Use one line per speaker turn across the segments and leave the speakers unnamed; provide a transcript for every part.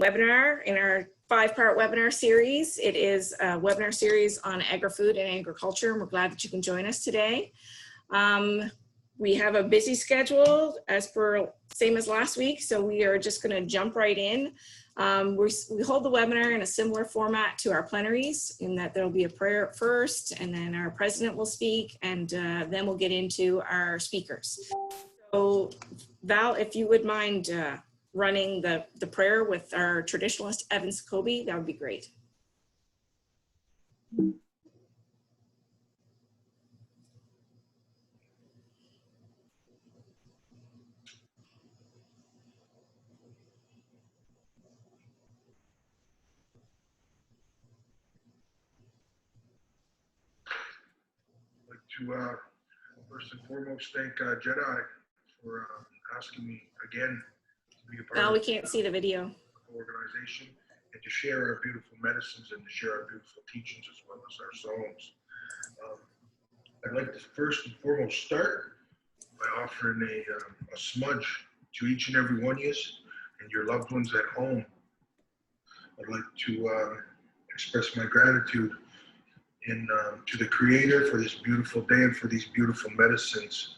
Webinar in our 5-part webinar series. It is a webinar series on agri-food and agriculture, and we're glad that you can join us today. We have a busy schedule as per same as last week, so we are just going to jump right in. We hold the webinar in a similar format to our plenaries, in that there'll be a prayer first, and then our president will speak, and then we'll get into our speakers. So Val, if you would mind running the prayer with our traditionalist Evan Sakobi, that would be great.
I'd like to first and foremost thank JEDI for asking me again to be a part
Val,
of
we can't see the video.
Organization, and to share our beautiful medicines and to share our beautiful teachings as well as our songs. I'd like to first and foremost start by offering a smudge to each and every one of you and your loved ones at home. I'd like to express my gratitude to the Creator for this beautiful day and for these beautiful medicines.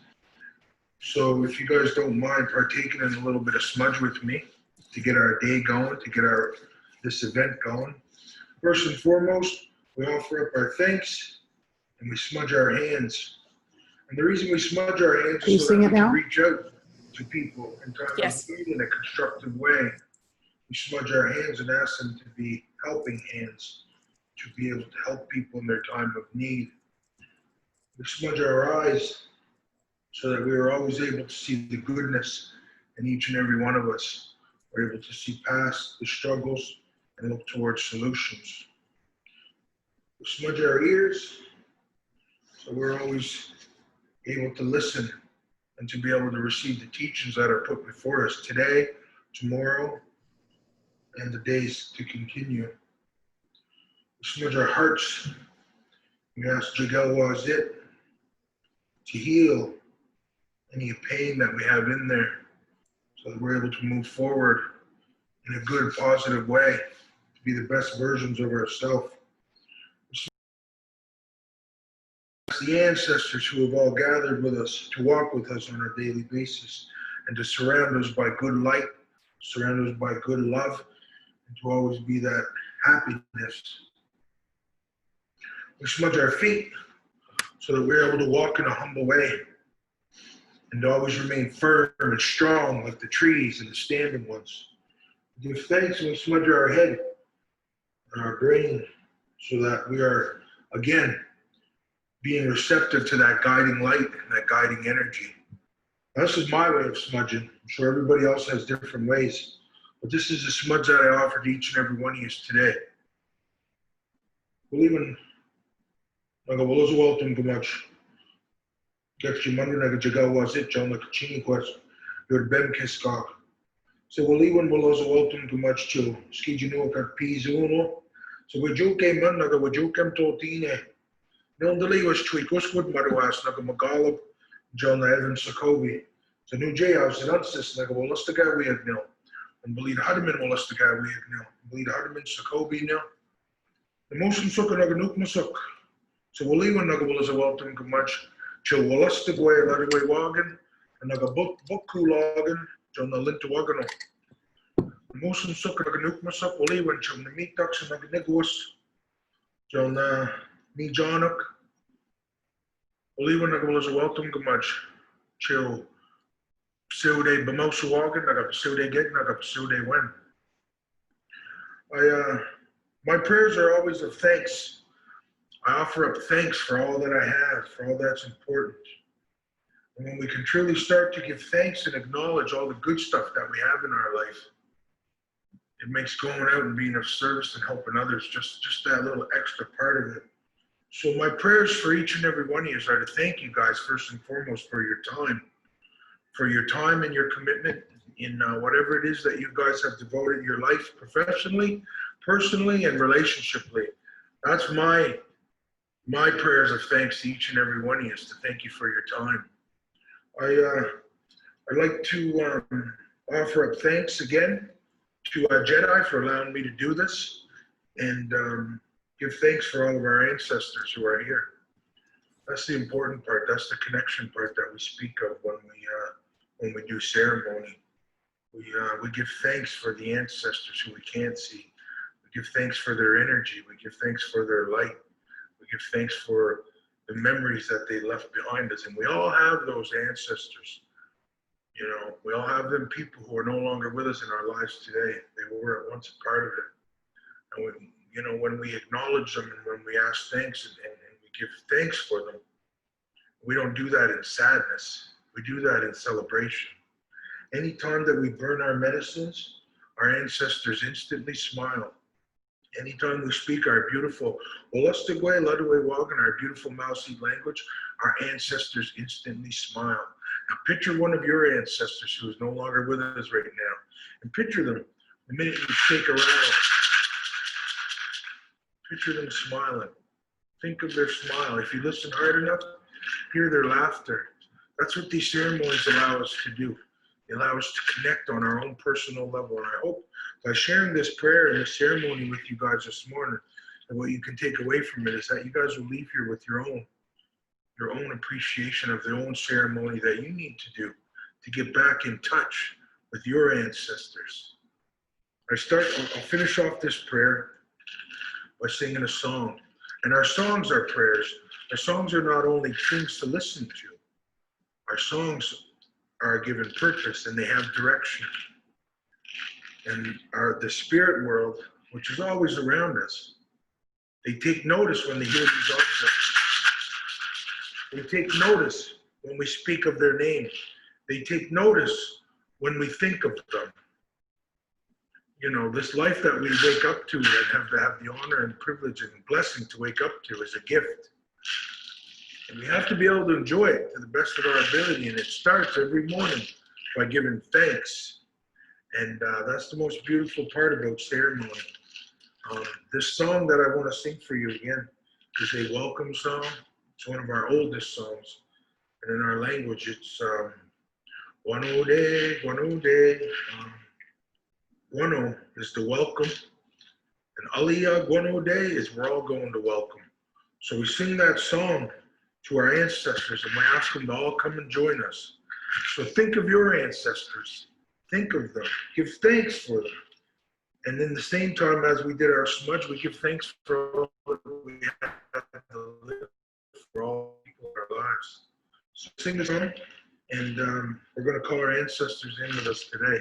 So if you guys don't mind partaking in a little bit of smudge with me to get our day going, to get this event going. First and foremost, we offer up our thanks and we smudge our hands. And the reason we smudge our hands is so that we can reach out to people in time of need in a constructive way. We smudge our hands and ask them to be helping hands, to be able to help people in their time of need. We smudge our eyes so that we are always able to see the goodness in each and every one of us. We're able to see past the struggles and look towards solutions. We smudge our ears so we're always able to listen and to be able to receive the teachings that are put before us today, tomorrow, and the days to continue. We smudge our hearts. We ask Jigel Wazit to heal any pain that we have in there so that we're able to move forward in a good, positive way to be the best versions of ourselves. The ancestors who have all gathered with us to walk with us on a daily basis and to surround us by good light, surround us by good love, and to always be that happiness. We smudge our feet so that we're able to walk in a humble way and to always remain firm and strong like the trees and the standing ones. We give thanks and we smudge our head and our brain so that we are, again, being receptive to that guiding light and that guiding energy. Now, this is my way of smudging. I'm sure everybody else has different ways, but this is the smudge that I offer to each and every one of you today. Believe in welcome to much. Get your money like a jaga was it, John like a chini quest. Your bem kiskak. So we'll even will also welcome to much too. Ski you know at peas uno. So we joke came on like a joke came to Tine. No, the Lee was tweak was good Madawas like a Magalub, John Evan Sakobi. So new J house and Unsis like a well, let's the guy we have now. And believe Hardeman will let's the guy we have now. Believe Hardeman Sakobi now. The motion suck like a nook masuk. So we'll even like a will as a welcome to much. Chill Wallastic way, let away wagon, and like a book cool wagon, John the lint to wagon. Motion suck like a nuke myself, will even chum the meat ducks and like a Nicholas, John me Johnuk, will even like a welcome to much. Chill Silday Bamosa wagon, like a Silday getting, like a Silday win. My prayers are always of thanks. I offer up thanks for all that I have, for all that's important. And when we can truly start to give thanks and acknowledge all the good stuff that we have in our life, it makes going out and being of service and helping others just that little extra part of it. So my prayers for each and every one of you are to thank you guys first and foremost for your time and your commitment in whatever it is that you guys have devoted your life professionally, personally, and relationshiply. That's my prayers of thanks to each and every one of you, to thank you for your time. I'd like to offer up thanks again to JEDI for allowing me to do this, and give thanks for all of our ancestors who are here. That's the important part. That's the connection part that we speak of when we do ceremony. We give thanks for the ancestors who we can't see. We give thanks for their energy. We give thanks for their light. We give thanks for the memories that they left behind us. And we all have those ancestors. You know, we all have them people who are no longer with us in our lives today. They were at once a part of it. And when, you know, when we acknowledge them and when we ask thanks and we give thanks for them, we don't do that in sadness. We do that in celebration. Anytime that we burn our medicines, our ancestors instantly smile. Anytime we speak our beautiful Olastigwe, Ladue Wagan, our beautiful Mausi language, our ancestors instantly smile. Now picture one of your ancestors who is no longer with us right now, and picture them the minute you shake a rattle. Picture them smiling. Think of their smile. If you listen hard enough, hear their laughter. That's what these ceremonies allow us to do. They allow us to connect on our own personal level. And I hope by sharing this prayer and this ceremony with you guys this morning, and what you can take away from it is that you guys will leave here with your own appreciation of their own ceremony that you need to do to get back in touch with your ancestors. I'll finish off this prayer by singing a song. And our songs are prayers. Our songs are not only things to listen to. Our songs are given purpose and they have direction. And the spirit world, which is always around us, they take notice when they hear these objects. They take notice when we speak of their name. They take notice when we think of them. You know, this life that we wake up to and have the honor and privilege and blessing to wake up to is a gift. And we have to be able to enjoy it to the best of our ability. And it starts every morning by giving thanks. And that's the most beautiful part about ceremony. This song that I want to sing for you again is a welcome song. It's one of our oldest songs. And in our language, it's Wano De, Wano De. Guano is the welcome. And Aliyah Guano De is we're all going to welcome. So we sing that song to our ancestors and we ask them to all come and join us. So think of your ancestors. Think of them. Give thanks for them. And in the same time as we did our smudge, we give thanks for all that we have to live for all people in our lives. So sing the song, and we're going to call our ancestors in with us today.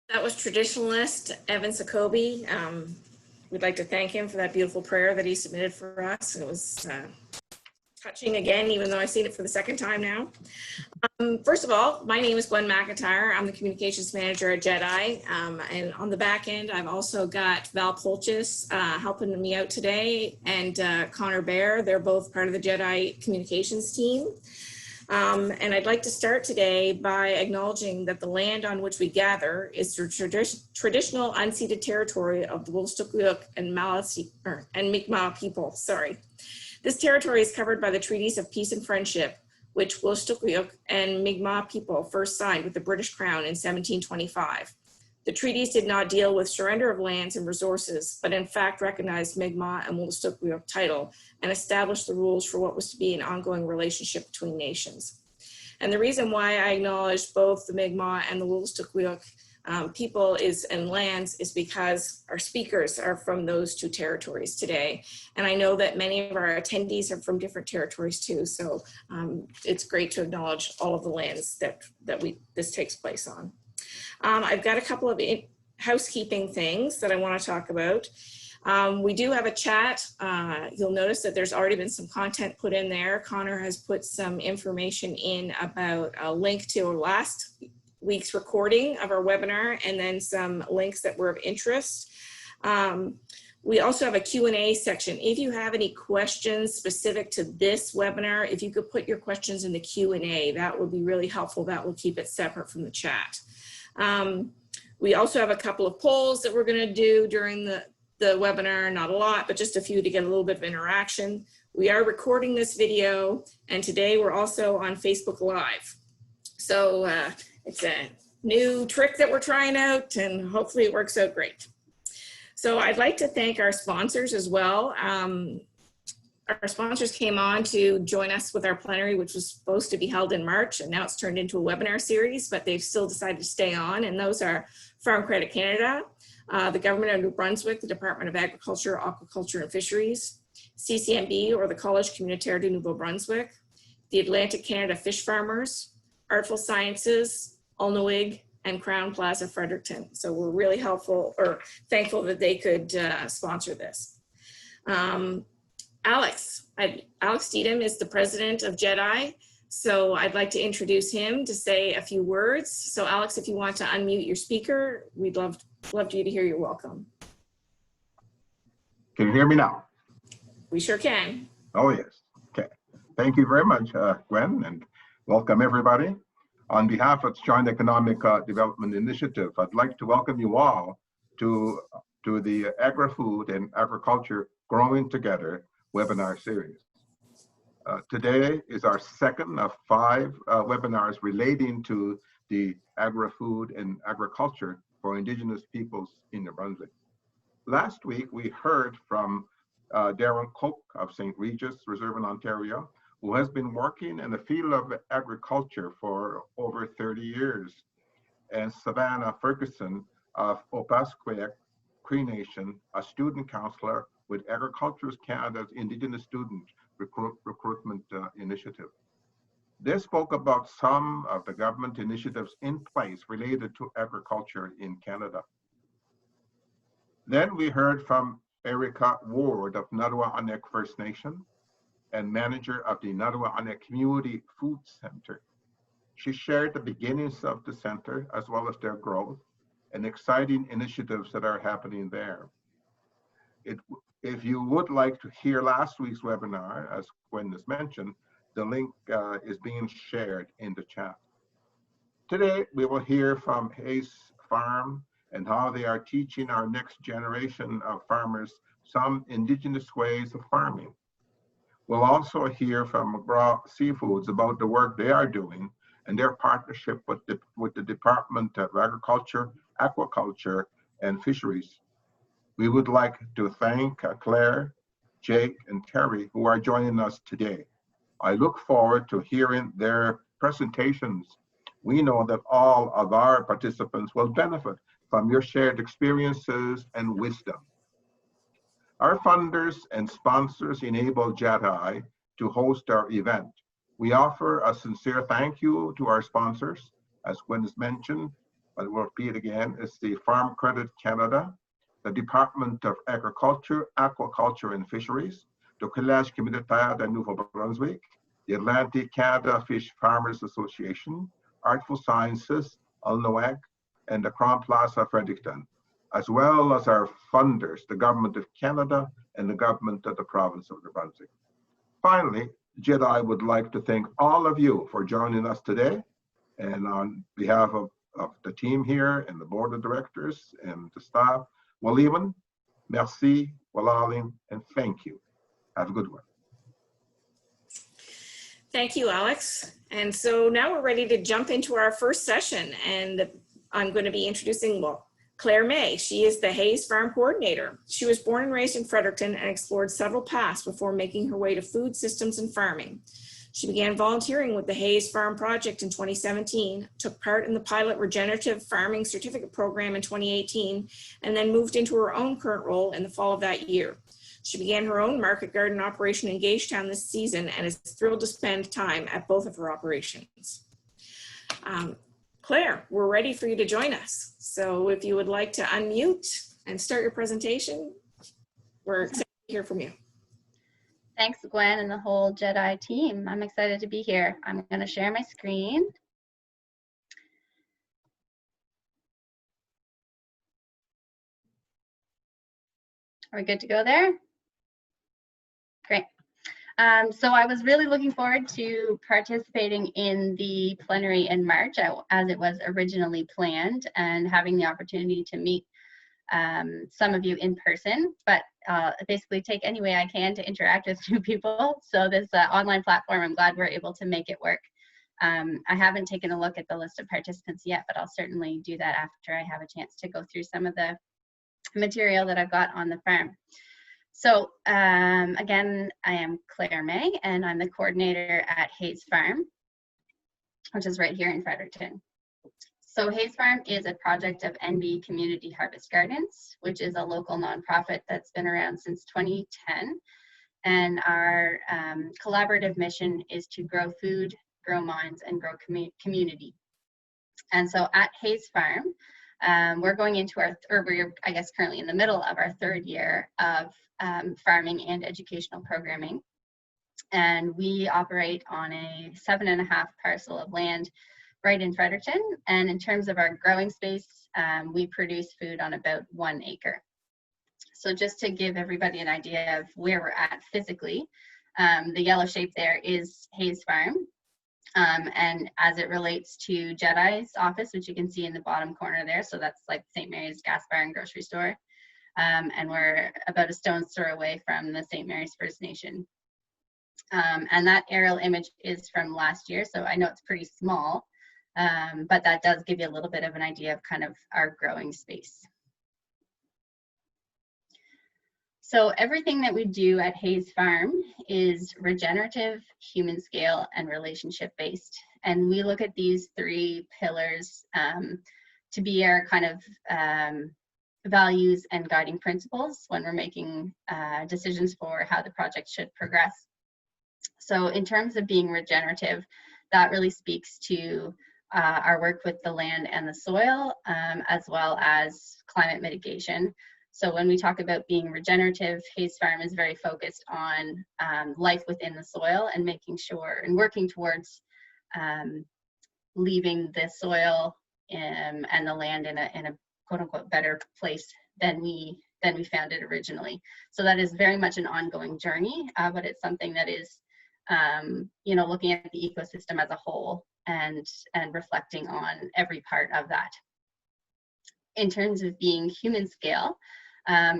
That was traditionalist Evan Sakobi. we'd like to thank him for that beautiful prayer that he submitted for us. It was touching again, even though I've seen it for the second time now. First of all, my name is Gwen McIntyre. I'm the communications manager at JEDI. And on the back end, I've also got Val Polchis helping me out today, and Connor Bear. They're both part of the JEDI communications team. And I'd like to start today by acknowledging that the land on which we gather is the traditional unceded territory of the Wolastoqiyik and Mi'kmaq people. Sorry. This territory is covered by the Treaties of Peace and Friendship, which Wolastoqiyik and Mi'kmaq people first signed with the British Crown in 1725. The treaties did not deal with surrender of lands and resources, but in fact recognized Mi'kmaq and Wolastoqiyik title and established the rules for what was to be an ongoing relationship between nations. And the reason why I acknowledge both the Mi'kmaq and the Wolastoqiyik people and lands is because our speakers are from those two territories today. And I know that many of our attendees are from different territories too. So it's great to acknowledge all of the lands that this takes place on. I've got a couple of housekeeping things that I want to talk about. We do have a chat. You'll notice that there's already been some content put in there. Connor has put some information in about a link to last week's recording of our webinar, and then some links that were of interest. We also have a Q&A section. If you have any questions specific to this webinar, if you could put your questions in the Q&A, that would be really helpful. That will keep it separate from the chat. We also have a couple of polls that we're going to do during the webinar, not a lot, but just a few to get a little bit of interaction. We are recording this video, and today we're also on Facebook Live. So it's a new trick that we're trying out, and hopefully it works out great. So I'd like to thank our sponsors as well. Our sponsors came on to join us with our plenary, which was supposed to be held in March, and now it's turned into a webinar series, but they've still decided to stay on, and those are Farm Credit Canada, the Government of New Brunswick, the Department of Agriculture, Aquaculture and Fisheries, CCMB, or the College Communautaire du Nouveau-Brunswick, the Atlantic Canada Fish Farmers, Artful Sciences, Ulnawig, and Crown Plaza Fredericton. So we're really thankful that they could sponsor this. Alex Steedham is the president of JEDI. So I'd like to introduce him to say a few words. So Alex, if you want to unmute your speaker, we'd love you to hear your welcome.
Can you hear me now?
We sure can.
Oh, yes. Okay. Thank you very much, Gwen, and welcome everybody. On behalf of Joint Economic Development Initiative, I'd like to welcome you all to the Agri-food and Agriculture Growing Together webinar series. Today is our second of 5 webinars relating to the agri-food and agriculture for Indigenous peoples in New Brunswick. Last week, we heard from Darren Cook of St. Regis Reserve in Ontario, who has been working in the field of agriculture for over 30 years, and Savannah Ferguson of Opaskwayak Cree Nation, a student counselor with Agriculture Canada's Indigenous Student Recruitment Initiative. They spoke about some of the government initiatives in place related to agriculture in Canada. Then we heard from Erica Ward of Nadua'anek First Nation and manager of the Nadua'anek Community Food Center. She shared the beginnings of the center as well as their growth and exciting initiatives that are happening there. If you would like to hear last week's webinar, as Gwen has mentioned, the link is being shared in the chat. Today, we will hear from Hayes Farm and how they are teaching our next generation of farmers some Indigenous ways of farming. We'll also hear from McGraw Seafoods about the work they are doing and their partnership with the Department of Agriculture, Aquaculture, and Fisheries. We would like to thank Claire, Jake, and Terry, who are joining us today. I look forward to hearing their presentations. We know that all of our participants will benefit from your shared experiences and wisdom. Our funders and sponsors enable JEDI to host our event. We offer a sincere thank you to our sponsors. As Gwen has mentioned, but we'll repeat again, it's the Farm Credit Canada, the Department of Agriculture, Aquaculture and Fisheries, the Collège Communautaire de Nouveau-Brunswick, the Atlantic Canada Fish Farmers Association, Artful Sciences, ULNOAG, and the Crown Plaza Fredericton, as well as our funders, the Government of Canada and the Government of the Province of New Brunswick. Finally, JEDI would like to thank all of you for joining us today. And on behalf of the team here and the board of directors and the staff, Waliman, merci, Walalin, and thank you. Have a good one.
Thank you, Alex. And so now we're ready to jump into our first session. And I'm going to be introducing, well, Claire May. She is the Hayes Farm Coordinator. She was born and raised in Fredericton and explored several paths before making her way to food systems and farming. She began volunteering with the Hayes Farm Project in 2017, took part in the pilot regenerative farming certificate program in 2018, and then moved into her own current role in the fall of that year. She began her own market garden operation in Gagetown this season and is thrilled to spend time at both of her operations. Claire, we're ready for you to join us. So if you would like to unmute and start your presentation, we're excited to hear from you.
Thanks, Gwen, and the whole JEDI team. I'm excited to be here. I'm going to share my screen. Are we good to go there? Great. So I was really looking forward to participating in the plenary in March as it was originally planned and having the opportunity to meet some of you in person, but basically take any way I can to interact with new people. So this online platform, I'm glad we're able to make it work. I haven't taken a look at the list of participants yet, but I'll certainly do that after I have a chance to go through some of the material that I've got on the farm. So again, I am Claire May, and I'm the coordinator at Hayes Farm, which is right here in Fredericton. So Hayes Farm is a project of NB Community Harvest Gardens, which is a local nonprofit that's been around since 2010. And our collaborative mission is to grow food, grow minds, and grow community. And so at Hayes Farm, we're going into we're, I guess, currently in the middle of our third year of farming and educational programming. And we operate on a 7.5 parcel of land right in Fredericton. And in terms of our growing space, we produce food on about 1 acre. So just to give everybody an idea of where we're at physically, the yellow shape there is Hayes Farm. And as it relates to JEDI's office, which you can see in the bottom corner there, so that's like St. Mary's Gas Bar and Grocery Store. And we're about a stone's throw away from the St. Mary's First Nation. And that aerial image is from last year, so I know it's pretty small, but that does give you a little bit of an idea of kind of our growing space. So everything that we do at Hayes Farm is regenerative, human scale, and relationship based. And we look at these 3 pillars to be our kind of values and guiding principles when we're making decisions for how the project should progress. So in terms of being regenerative, that really speaks to our work with the land and the soil, as well as climate mitigation. So when we talk about being regenerative, Hayes Farm is very focused on life within the soil and making sure and working towards leaving the soil and the land in a quote unquote better place than we found it originally. So that is very much an ongoing journey, but it's something that is you know, looking at the ecosystem as a whole and reflecting on every part of that. In terms of being human scale,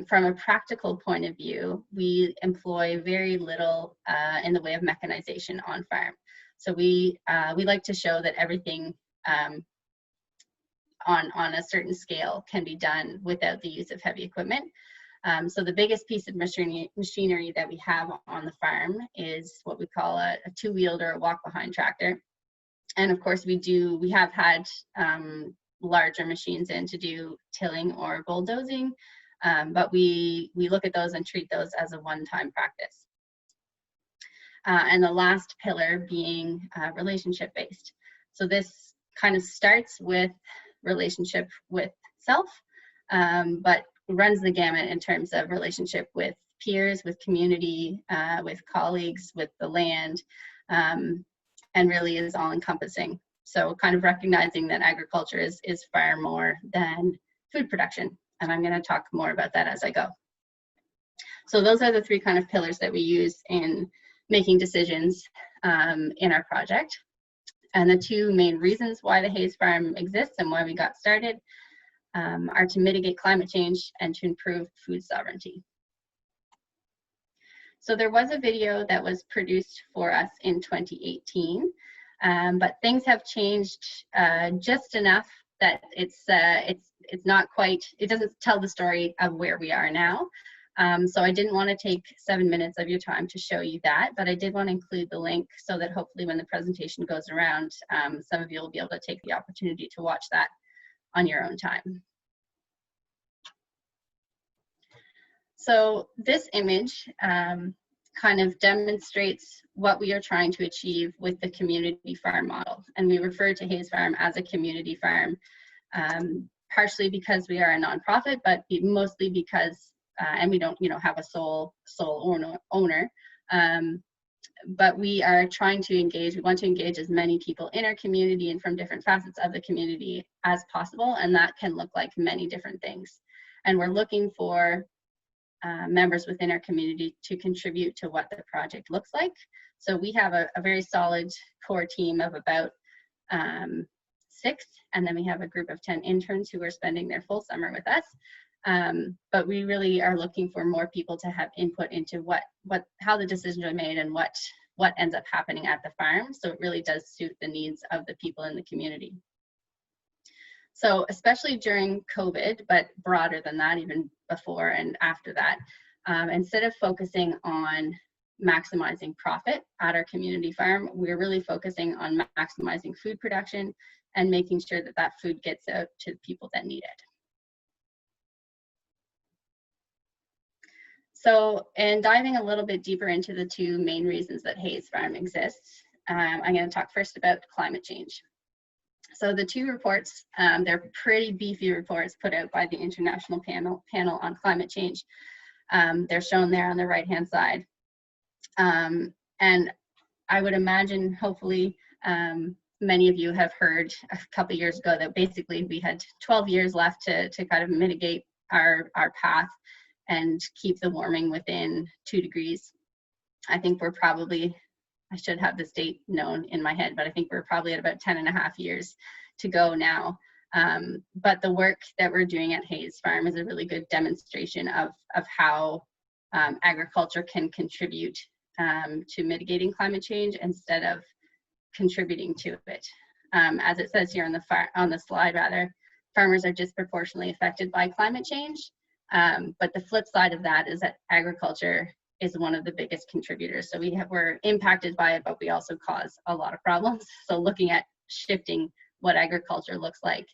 from a practical point of view, we employ very little in the way of mechanization on farm. So we like to show that everything on a certain scale can be done without the use of heavy equipment. So the biggest piece of machinery that we have on the farm is what we call a 2-wheeled or a walk-behind tractor. And of course we have had larger machines in to do tilling or bulldozing, but we look at those and treat those as a one-time practice. And the last pillar being relationship-based. So this kind of starts with relationship with self, but runs the gamut in terms of relationship with peers, with community, with colleagues, with the land, and really is all encompassing. So kind of recognizing that agriculture is far more than food production. And I'm going to talk more about that as I go. So those are the three kind of pillars that we use in making decisions in our project. And the two main reasons why the Hayes Farm exists and why we got started are to mitigate climate change and to improve food sovereignty. So there was a video that was produced for us in 2018, but things have changed just enough that it's not quite, it doesn't tell the story of where we are now. So I didn't want to take 7 minutes of your time to show you that, but I did want to include the link so that hopefully when the presentation goes around, some of you will be able to take the opportunity to watch that on your own time. So this image kind of demonstrates what we are trying to achieve with the community farm model. And we refer to Hayes Farm as a community farm, partially because we are a nonprofit, but mostly because and we don't, have a sole owner, but we are trying to engage. We want to engage as many people in our community and from different facets of the community as possible, and that can look like many different things. And we're looking for members within our community to contribute to what the project looks like. So we have a very solid core team of about 6, and then we have a group of 10 interns who are spending their full summer with us. But we really are looking for more people to have input into how the decisions are made and what ends up happening at the farm. So it really does suit the needs of the people in the community. So especially during COVID, but broader than that, even before and after that, instead of focusing on maximizing profit at our community farm, we're really focusing on maximizing food production and making sure that that food gets out to the people that need it. So, and diving a little bit deeper into the two main reasons that Hayes Farm exists, I'm going to talk first about climate change. So the two reports, they're pretty beefy reports put out by the International Panel on Climate Change. They're shown there on the right-hand side. And I would imagine, hopefully, many of you have heard a couple years ago that basically we had 12 years left to kind of mitigate our path and keep the warming within 2 degrees. I think we're probably, I should have this date known in my head, but I think we're probably at about 10.5 years to go now. But the work that we're doing at Hayes Farm is a really good demonstration of how agriculture can contribute to mitigating climate change instead of contributing to it. As it says here on the slide, rather, farmers are disproportionately affected by climate change. But the flip side of that is that agriculture is one of the biggest contributors. So we're impacted by it, but we also cause a lot of problems. So looking at shifting what agriculture looks like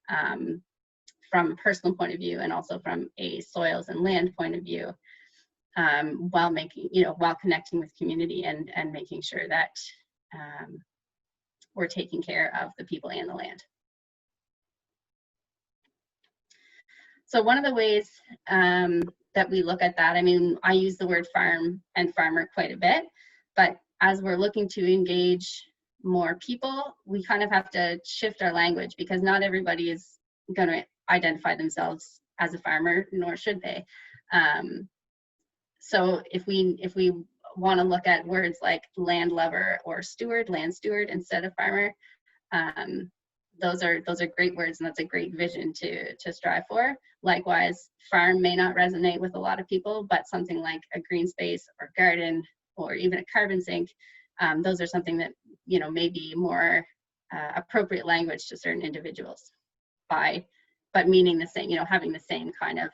from a personal point of view and also from a soils and land point of view, while making, while connecting with community and making sure that we're taking care of the people and the land. So one of the ways that we look at that, I mean, I use the word farm and farmer quite a bit, but as we're looking to engage more people, we kind of have to shift our language because not everybody is going to identify themselves as a farmer, nor should they. So if we want to look at words like land lover or steward, land steward instead of farmer, those are great words, and that's a great vision to strive for. Likewise, farm may not resonate with a lot of people, but something like a green space or garden or even a carbon sink, those are something that may be more appropriate language to certain individuals, but meaning the same, having the same kind of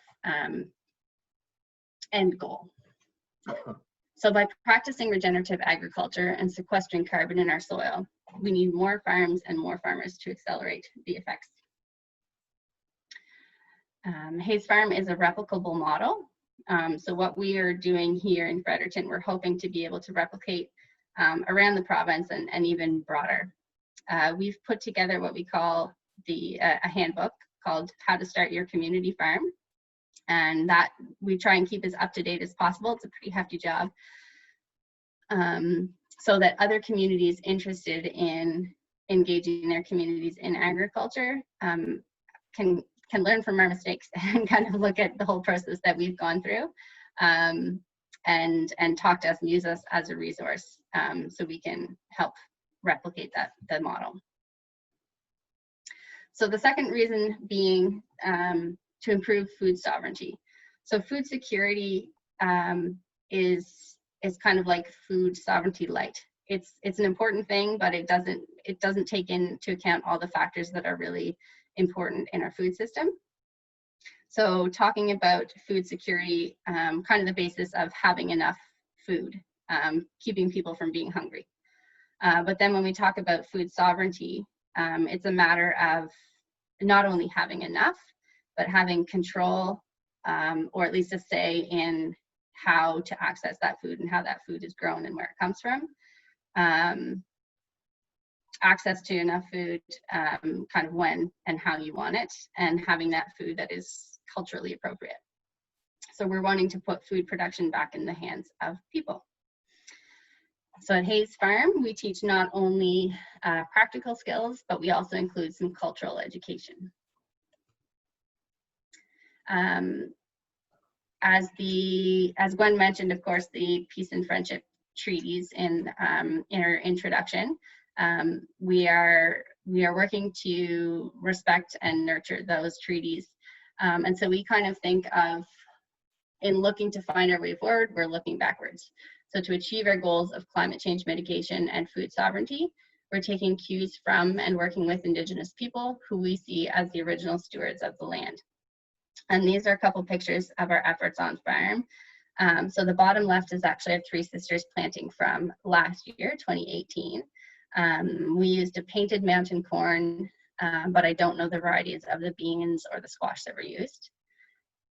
end goal. So by practicing regenerative agriculture and sequestering carbon in our soil, we need more farms and more farmers to accelerate the effects. Hayes Farm is a replicable model. So what we are doing here in Fredericton, we're hoping to be able to replicate around the province and even broader. We've put together what we call a handbook called How to Start Your Community Farm. And that we try and keep as up to date as possible. It's a pretty hefty job. So that other communities interested in engaging their communities in agriculture can learn from our mistakes and kind of look at the whole process that we've gone through, and talk to us and use us as a resource, so we can help replicate the model. So the second reason being to improve food sovereignty. So food security is kind of like food sovereignty light. It's an important thing, but it doesn't take into account all the factors that are really important in our food system. So talking about food security, kind of the basis of having enough food, keeping people from being hungry. But then when we talk about food sovereignty, it's a matter of not only having enough, but having control, or at least a say in how to access that food and how that food is grown and where it comes from. Access to enough food, kind of when and how you want it, and having that food that is culturally appropriate. So we're wanting to put food production back in the hands of people. So at Hayes Farm, we teach not only practical skills, but we also include some cultural education. As Gwen mentioned, of course, the Peace and Friendship Treaties in her introduction, we are working to respect and nurture those treaties. And so we kind of think of, in looking to find our way forward, we're looking backwards. So to achieve our goals of climate change mitigation and food sovereignty, we're taking cues from and working with Indigenous people who we see as the original stewards of the land. And these are a couple pictures of our efforts on farm. So the bottom left is actually our Three Sisters planting from last year, 2018. We used a painted mountain corn, but I don't know the varieties of the beans or the squash that were used.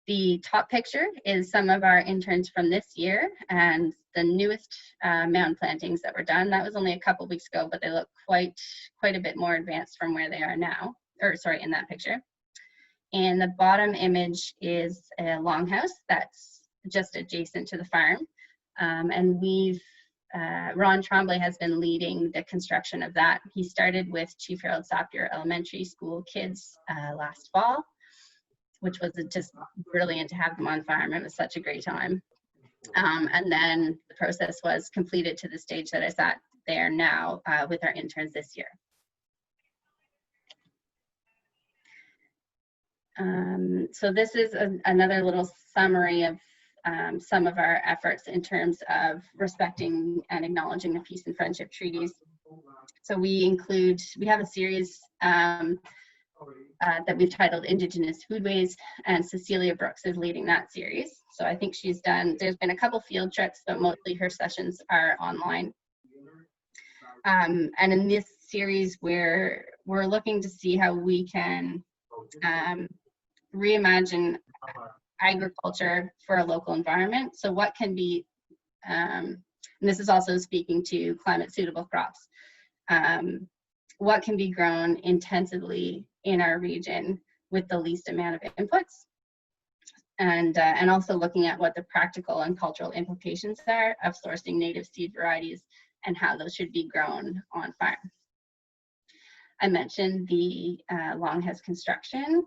The top picture is some of our interns from this year and the newest mound plantings that were done. That was only a couple weeks ago, but they look quite a bit more advanced from where they are now, or sorry, in that picture. And the bottom image is a longhouse that's just adjacent to the farm. And Ron Tremblay has been leading the construction of that. He started with Chief Harold Sapir Elementary School kids last fall, which was just brilliant to have them on farm. It was such a great time. And then the process was completed to the stage that I sat there now with our interns this year. So this is another little summary of some of our efforts in terms of respecting and acknowledging the Peace and Friendship Treaties. So we have a series that we've titled Indigenous Foodways, and Cecilia Brooks is leading that series. So I think there's been a couple field trips, but mostly her sessions are online. And in this series, we're looking to see how we can reimagine agriculture for a local environment. So what can be, and this is also speaking to climate suitable crops, what can be grown intensively in our region with the least amount of inputs, and also looking at what the practical and cultural implications are of sourcing native seed varieties and how those should be grown on farm. I mentioned the longhouse construction,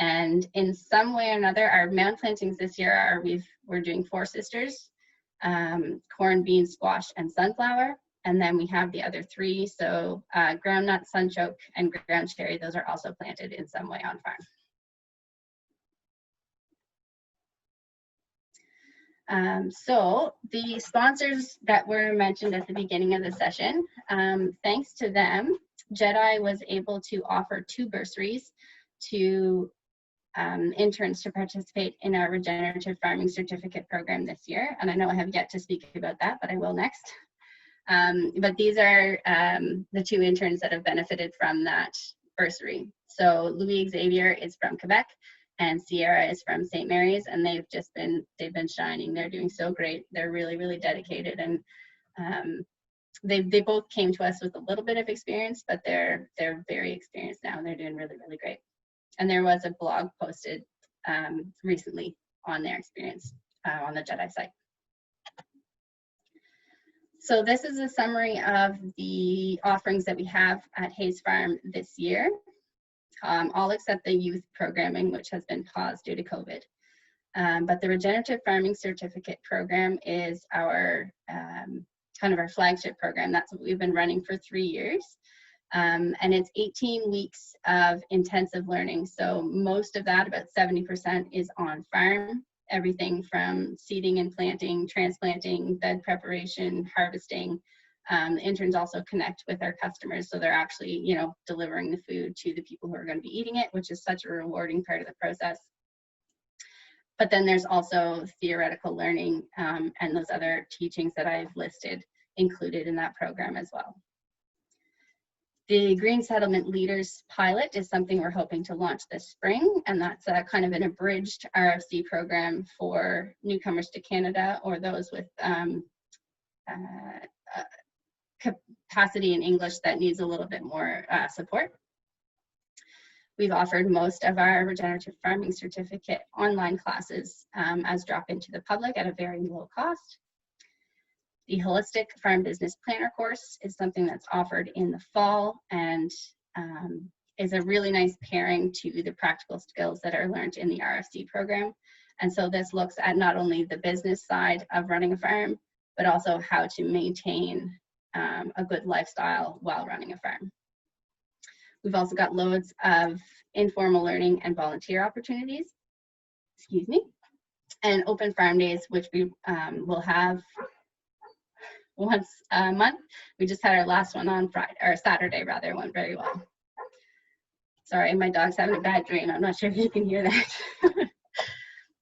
and in some way or another, our mound plantings this year are we're doing Four Sisters, corn, beans, squash, and sunflower. And then we have the other three, so groundnut, sunchoke, and ground cherry. Those are also planted in some way on farm. So the sponsors that were mentioned at the beginning of the session, thanks to them, JEDI was able to offer 2 bursaries to interns to participate in our regenerative farming certificate program this year. And I know I have yet to speak about that, but I will next. But these are the 2 interns that have benefited from that bursary. So Louis Xavier is from Quebec and Sierra is from St. Mary's, and they've been shining. They're doing so great. They're really, really dedicated, and they both came to us with a little bit of experience, but they're very experienced now, and they're doing really, really great. And there was a blog posted recently on their experience on the JEDI site. So this is a summary of the offerings that we have at Hayes Farm this year, all except the youth programming, which has been paused due to COVID. But the Regenerative Farming Certificate Program is our kind of our flagship program. That's what we've been running for 3 years. And it's 18 weeks of intensive learning. So most of that, about 70%, is on farm. Everything from seeding and planting, transplanting, bed preparation, harvesting. The interns also connect with our customers, so they're actually, you know, delivering the food to the people who are going to be eating it, which is such a rewarding part of the process. But then there's also theoretical learning and those other teachings that I've listed included in that program as well. The Green Settlement Leaders Pilot is something we're hoping to launch this spring, and that's a kind of an abridged RFC program for newcomers to Canada or those with capacity in English that needs a little bit more support. We've offered most of our regenerative farming certificate online classes as drop-in to the public at a very low cost. The Holistic Farm Business Planner course is something that's offered in the fall and is a really nice pairing to the practical skills that are learned in the RFC program. And so this looks at not only the business side of running a farm, but also how to maintain a good lifestyle while running a farm. We've also got loads of informal learning and volunteer opportunities, excuse me, and open farm days, which we will have once a month. We just had our last one on Friday, or Saturday rather, went very well. Sorry, my dog's having a bad dream. I'm not sure if you can hear that.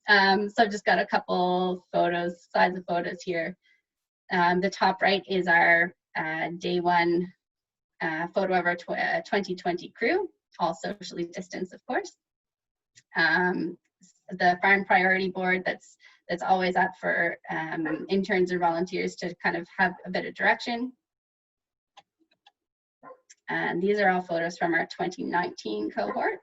So I've just got a couple photos, size of photos here. The top right is our day one photo of our 2020 crew, all socially distanced, of course. The farm priority board that's always up for interns or volunteers to kind of have a bit of direction. And these are all photos from our 2019 cohort.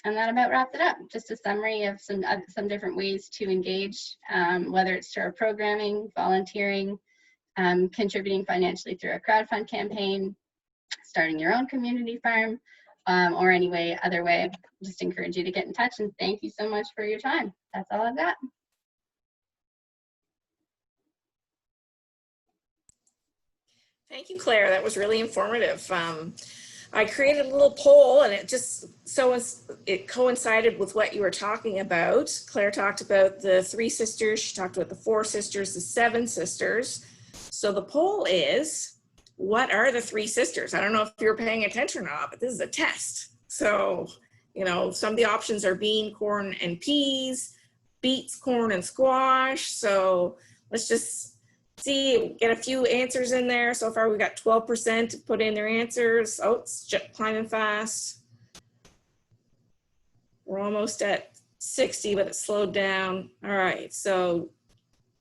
And that about wraps it up. Just a summary of some different ways to engage, whether it's through our programming, volunteering, contributing financially through a crowdfund campaign, starting your own community farm, or any other way. Just encourage you to get in touch, and thank you so much for your time. That's all I've got.
Thank you, Claire. That was really informative. I created a little poll, and it coincided with what you were talking about. Claire talked about the 3 sisters. She talked about the 4 sisters, the 7 sisters. So the poll is, what are the 3 sisters? I don't know if you're paying attention or not, but this is a test. So, you know, some of the options are bean, corn, and peas, beets, corn, and squash. So let's just see, get a few answers in there. So far, we've got 12% to put in their answers. Oh, it's climbing fast. We're almost at 60, but it slowed down. All right, so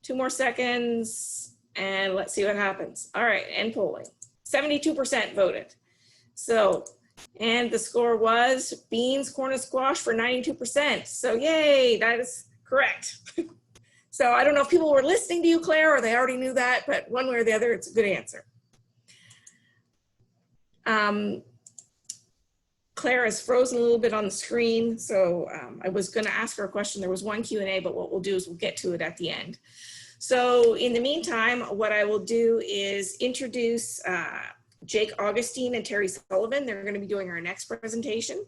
2 more seconds, and let's see what happens. All right, end polling. 72% voted. So, and the score was beans, corn, and squash for 92%. So yay, that is correct. So I don't know if people were listening to you, Claire, or they already knew that, but one way or the other, it's a good answer. Claire is frozen a little bit on the screen, so I was going to ask her a question. There was one Q&A, but what we'll do is we'll get to it at the end. So in the meantime, what I will do is introduce Jake Augustine and Terry Sullivan. They're going to be doing our next presentation.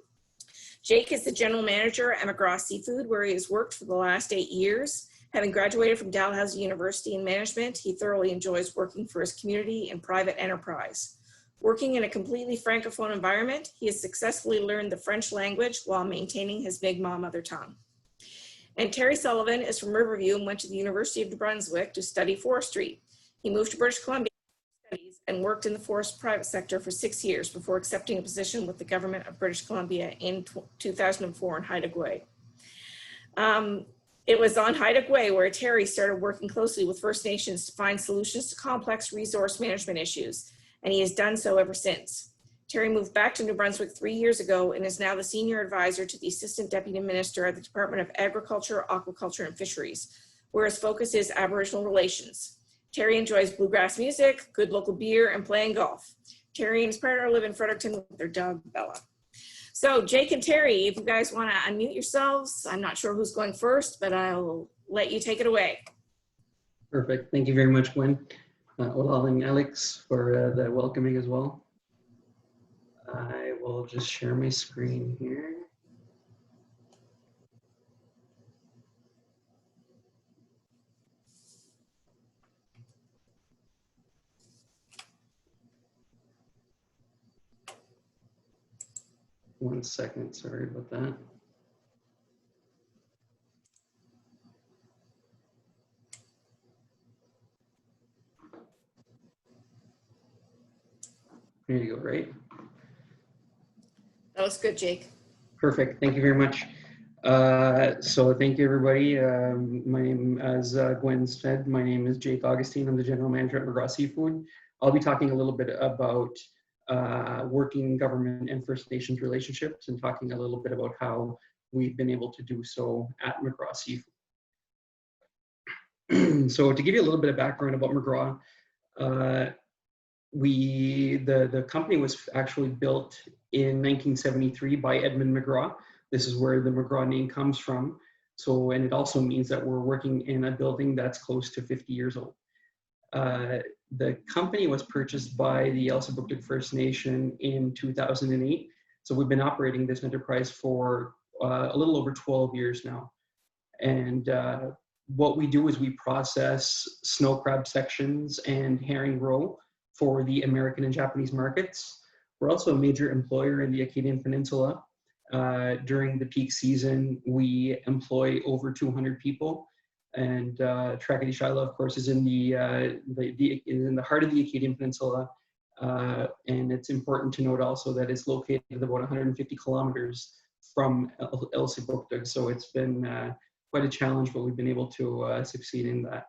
Jake is the general manager at McGraw Seafood, where he has worked for the last 8 years. Having graduated from Dalhousie University in management, he thoroughly enjoys working for his community and private enterprise. Working in a completely francophone environment, he has successfully learned the French language while maintaining his Mi'kmaq mother tongue. And Terry Sullivan is from Riverview and went to the University of New Brunswick to study forestry. He moved to British Columbia and worked in the forest private sector for 6 years before accepting a position with the government of British Columbia in 2004 in Haida Gwaii. It was on Haida Gwaii where Terry started working closely with First Nations to find solutions to complex resource management issues, and he has done so ever since. Terry moved back to New Brunswick 3 years ago and is now the Senior Advisor to the Assistant Deputy Minister at the Department of Agriculture, Aquaculture, and Fisheries, where his focus is Aboriginal relations. Terry enjoys bluegrass music, good local beer, and playing golf. Terry and his partner live in Fredericton with their dog, Bella. So Jake and Terry, if you guys want to unmute yourselves, I'm not sure who's going first, but I'll let you take it away.
Perfect. Thank you very much, Gwen. Olal and Alex for the welcoming as well. I will just share my screen here. One second, sorry about that. There you go, right?
That was good, Jake.
Perfect. Thank you very much. So thank you, everybody. My name, as Gwen said, my name is Jake Augustine. I'm the General Manager at McGraw Seafood. I'll be talking a little bit about working government and First Nations relationships and talking a little bit about how we've been able to do so at McGraw Seafood. So to give you a little bit of background about McGraw, the company was actually built in 1973 by Edmund McGraw. This is where the McGraw name comes from. So, and it also means that we're working in a building that's close to 50 years old. The company was purchased by the Elsipogtog First Nation in 2008. So we've been operating this enterprise for a little over 12 years now. And what we do is we process snow crab sections and herring roe for the American and Japanese markets. We're also a major employer in the Acadian Peninsula. During the peak season, we employ over 200 people. And Treaties, of course, is in the heart of the Acadian Peninsula. And it's important to note also that it's located about 150 kilometers from Elsipogtog. So it's been quite a challenge, but we've been able to succeed in that.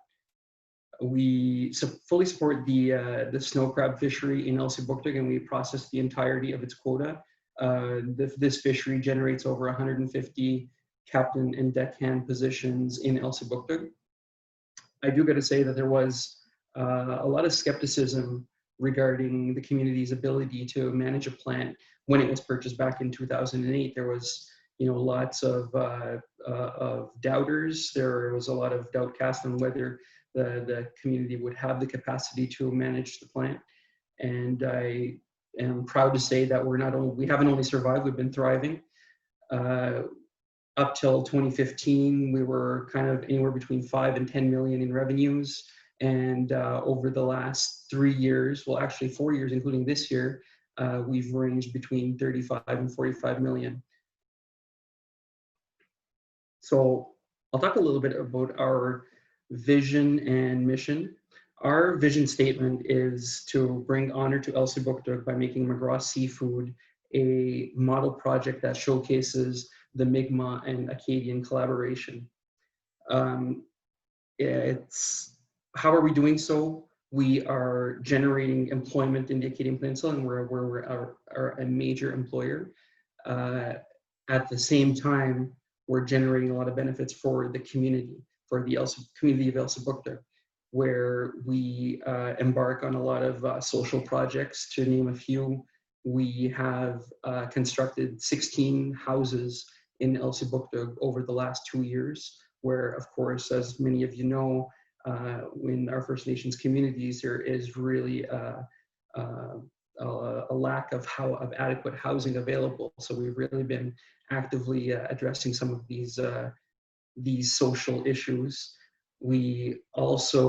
We fully support the snow crab fishery in Elsipogtog, and we process the entirety of its quota. This fishery generates over 150 captain and deckhand positions in Elsipogtog. I do got to say that there was a lot of skepticism regarding the community's ability to manage a plant when it was purchased back in 2008. There was, lots of doubters. There was a lot of doubt cast on whether the community would have the capacity to manage the plant. And I am proud to say that we haven't only survived, we've been thriving. Up till 2015, we were kind of anywhere between 5 and 10 million in revenues. And over the last 3 years, well, actually 4 years, including this year, we've ranged between 35 and 45 million. So I'll talk a little bit about our vision and mission. Our vision statement is to bring honor to Elsipogtog by making McGraw Seafood a model project that showcases the Mi'kmaq and Acadian collaboration. How are we doing so? We are generating employment in the Acadian Peninsula, and we're a major employer. At the same time, we're generating a lot of benefits for the community, for the community of Elsipogtog, where we embark on a lot of social projects. To name a few, we have constructed 16 houses in Elsipogtog over the last 2 years, where, of course, as many of you know, in our First Nations communities, there is really a lack of adequate housing available. So we've really been actively addressing some of these social issues. We also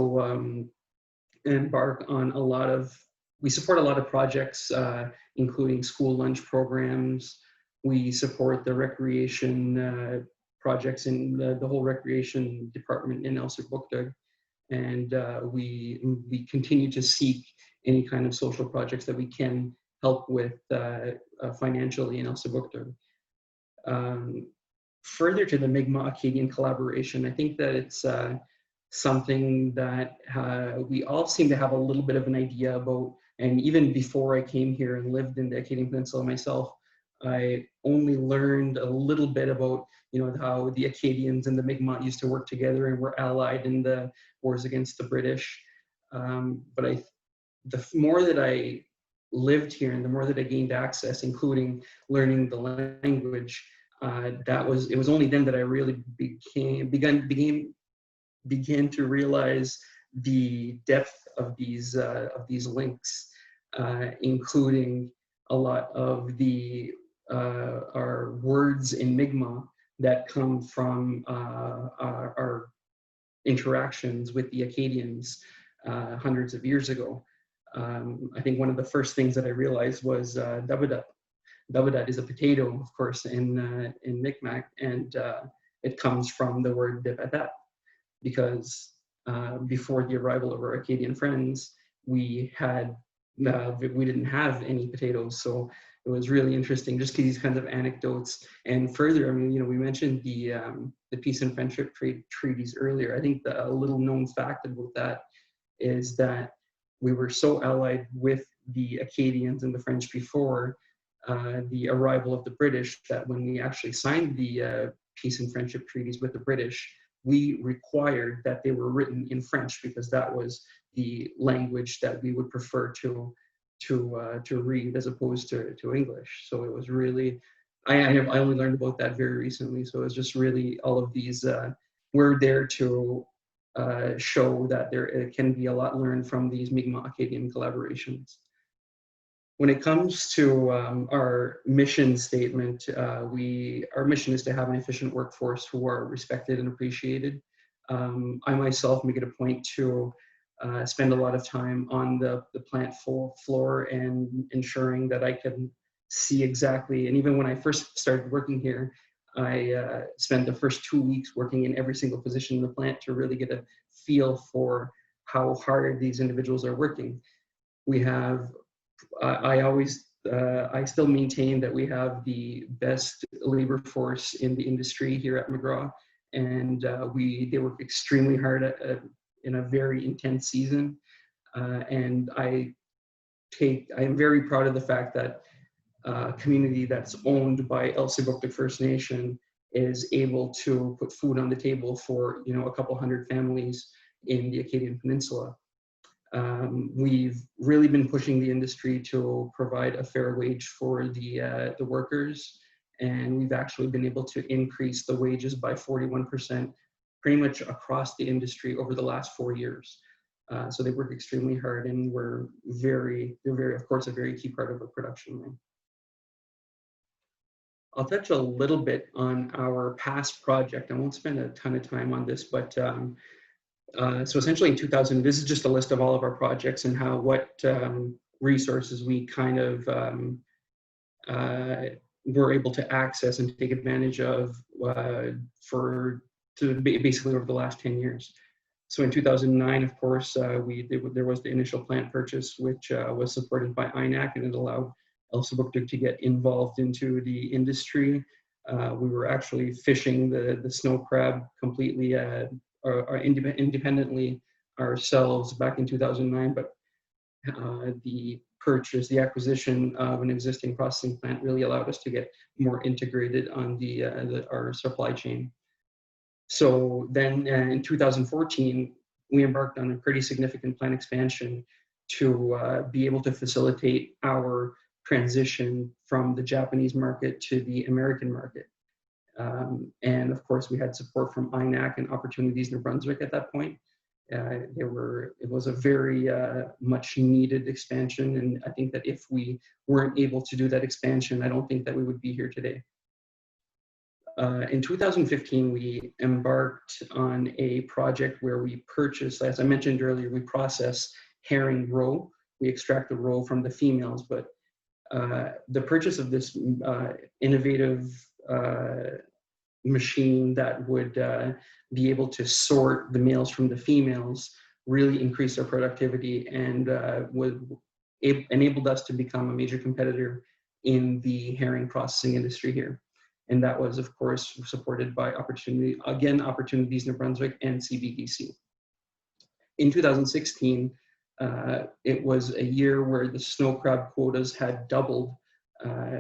embark on we support a lot of projects, including school lunch programs. We support the recreation projects in the whole recreation department in Elsipogtog. And we continue to seek any kind of social projects that we can help with financially in Elsipogtog. Further to the Mi'kmaq-Acadian collaboration, I think that it's something that we all seem to have a little bit of an idea about And even before I came here and lived in the Acadian Peninsula myself, I only learned a little bit about, how the Acadians and the Mi'kmaq used to work together and were allied in the wars against the British. But the more that I lived here and the more that I gained access, including learning the language, it was only then that I really began to realize the depth of these links, including a lot of our words in Mi'kmaq that come from our interactions with the Acadians hundreds of years ago. I think one of the first things that I realized was dabadat. Dabadat is a potato, of course, in Mi'kmaq, and it comes from the word dabadat, because before the arrival of our Acadian friends, we didn't have any potatoes. So it was really interesting, just these kinds of anecdotes. And further, I mean, we mentioned the peace and friendship treaties earlier. I think a little known fact about that is that we were so allied with the Acadians and the French before the arrival of the British that when we actually signed the peace and friendship treaties with the British, we required that they were written in French, because that was the language that we would prefer to read as opposed to English. So it was really, I only learned about that very recently. So it's just really all of these, we're there to show that there can be a lot learned from these Mi'kmaq-Acadian collaborations. When it comes to our mission statement, our mission is to have an efficient workforce who are respected and appreciated. I myself make it a point to spend a lot of time on the plant floor and ensuring that I can see exactly, and even when I first started working here, I spent the first 2 weeks working in every single position in the plant to really get a feel for how hard these individuals are working. We have I still maintain that we have the best labor force in the industry here at McGraw, and they work extremely hard in a very intense season. And I am very proud of the fact that a community that's owned by El Sibuktuk First Nation is able to put food on the table for a couple hundred families in the Acadian Peninsula. We've really been pushing the industry to provide a fair wage for the workers, and we've actually been able to increase the wages by 41% pretty much across the industry over the last 4 years. So they work extremely hard, and they're very, of course, a very key part of our production line. I'll touch a little bit on our past project. I won't spend a ton of time on this, but so essentially in 2000, this is just a list of all of our projects and what resources we kind of were able to access and take advantage of basically over the last 10 years. So in 2009, of course, there was the initial plant purchase, which was supported by INAC, and it allowed El Sibuktuk to get involved into the industry. We were actually fishing the snow crab completely independently ourselves back in 2009, but the acquisition of an existing processing plant really allowed us to get more integrated on our supply chain. So then in 2014, we embarked on a pretty significant plant expansion to be able to facilitate our transition from the Japanese market to the American market. And of course, we had support from INAC and Opportunities New Brunswick at that point. It was a very much needed expansion, and I think that if we weren't able to do that expansion, I don't think that we would be here today. In 2015, we embarked on a project where we purchased, as I mentioned earlier, we process herring roe. We extract the roe from the females, but the purchase of this innovative machine that would be able to sort the males from the females really increased our productivity and enabled us to become a major competitor in the herring processing industry here. And that was, of course, supported by Opportunities New Brunswick and CBDC. In 2016, It was a year where the snow crab quotas had doubled,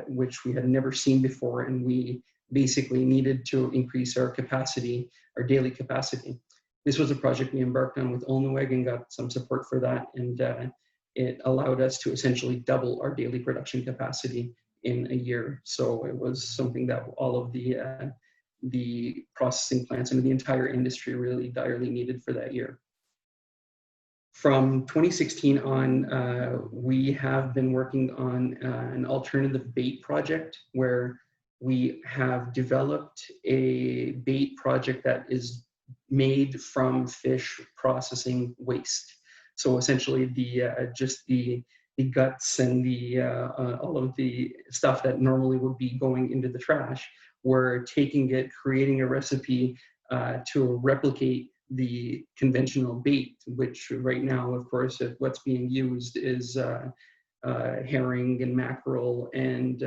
which we had never seen before, and we basically needed to increase our capacity, our daily capacity. This was a project we embarked on with Olneweg and got some support for that, and it allowed us to essentially double our daily production capacity in a year. So it was something that all of the processing plants and the entire industry really direly needed for that year. From 2016 on, we have been working on an alternative bait project where we have developed a bait project that is made from fish processing waste. So essentially just the guts and all of the stuff that normally would be going into the trash, we're taking it, creating a recipe to replicate the conventional bait, which right now, of course, what's being used is herring and mackerel and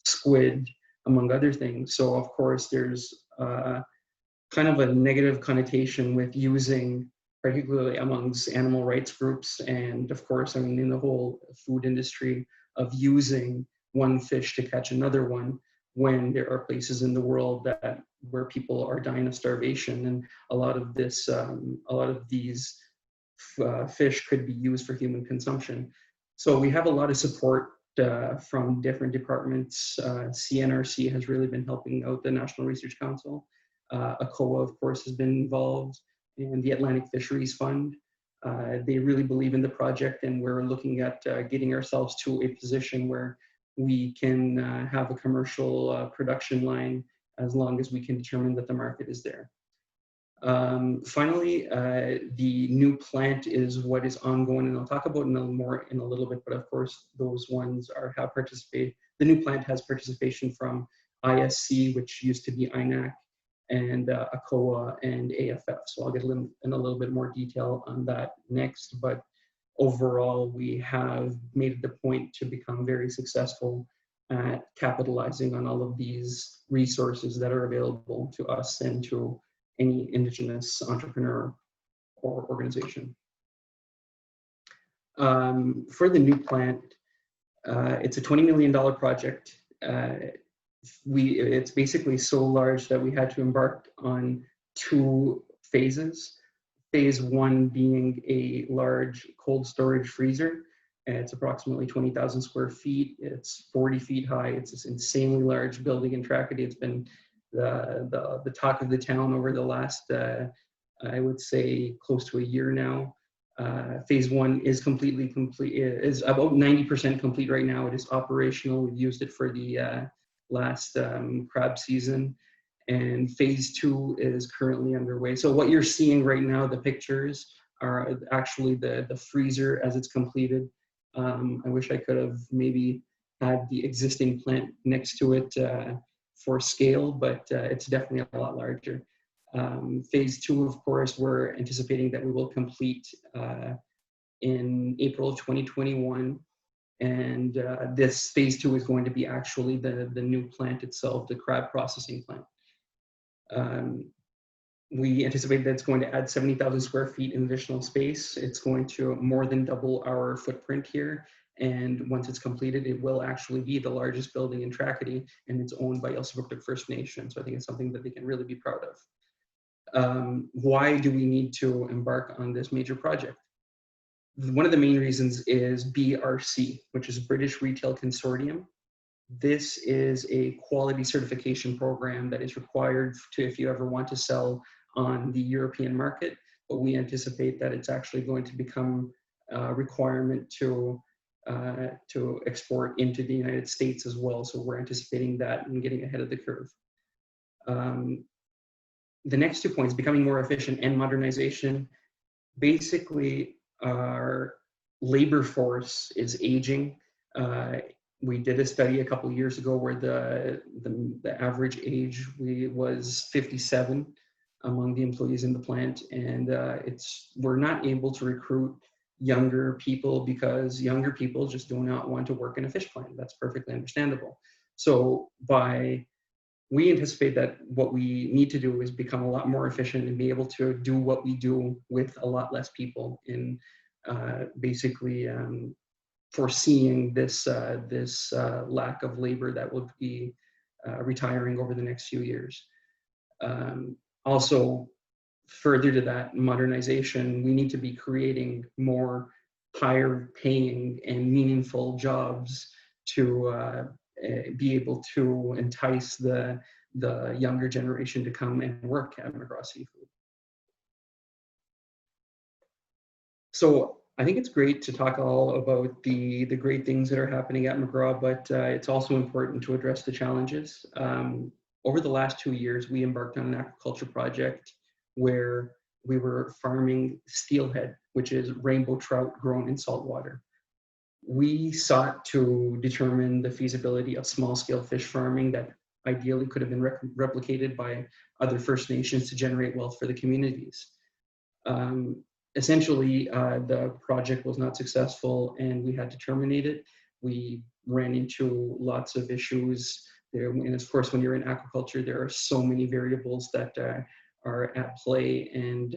squid, among other things. So of course, there's kind of a negative connotation with using, particularly amongst animal rights groups, and of course, I mean, in the whole food industry, of using one fish to catch another one, when there are places in the world where people are dying of starvation, and a lot of these fish could be used for human consumption. So we have a lot of support from different departments. CNRC has really been helping out the National Research Council. ACOA, of course, has been involved, and the Atlantic Fisheries Fund. They really believe in the project, and we're looking at getting ourselves to a position where we can have a commercial production line as long as we can determine that the market is there. Finally, the new plant is what is ongoing, and I'll talk about more in a little bit, but of course, those ones have participated. The new plant has participation from ISC, which used to be INAC, and ACOA and AFF. So I'll get in a little bit more detail on that next, but overall, we have made it a point to become very successful at capitalizing on all of these resources that are available to us and to any Indigenous entrepreneur or organization. For the new plant, it's a $20 million project. It's basically so large that we had to embark on 2 phases. Phase 1 being a large cold storage freezer. It's approximately 20,000 square feet. It's 40 feet high. It's this insanely large building in Tracadie. It's been the talk of the town over the last, I would say, close to a year now. Phase 1 is completely complete. Is about 90% complete right now. It is operational. We've used it for the last crab season. And phase 2 is currently underway. So what you're seeing right now, the pictures, are actually the freezer as it's completed. I wish I could have maybe had the existing plant next to it for scale, but it's definitely a lot larger. Phase 2, of course, we're anticipating that we will complete in April of 2021. And this phase 2 is going to be actually the new plant itself, the crab processing plant. We anticipate that it's going to add 70,000 square feet in additional space. It's going to more than double our footprint here. And once it's completed, it will actually be the largest building in Tracadie, and it's owned by Elsipogtog First Nation. So I think it's something that they can really be proud of. Why do we need to embark on this major project? One of the main reasons is BRC, which is British Retail Consortium. This is a quality certification program that is required if you ever want to sell on the European market, but we anticipate that it's actually going to become a requirement to export into the United States as well. So we're anticipating that and getting ahead of the curve. The next 2 points, becoming more efficient and modernization. Basically, our labor force is aging. We did a study a couple of years ago where the average age was 57 among the employees in the plant, and we're not able to recruit younger people because younger people just do not want to work in a fish plant. That's perfectly understandable. So we anticipate that what we need to do is become a lot more efficient and be able to do what we do with a lot less people in basically foreseeing this lack of labor that will be retiring over the next few years. Also, further to that modernization, we need to be creating more higher paying and meaningful jobs to be able to entice the younger generation to come and work at McGraw Seafood. So I think it's great to talk all about the great things that are happening at McGraw, but it's also important to address the challenges. Over the last 2 years, we embarked on an aquaculture project where we were farming steelhead, which is rainbow trout grown in salt water. We sought to determine the feasibility of small-scale fish farming that ideally could have been replicated by other First Nations to generate wealth for the communities. Essentially, the project was not successful and we had to terminate it. We ran into lots of issues there. And of course, when you're in aquaculture, there are so many variables that are at play. And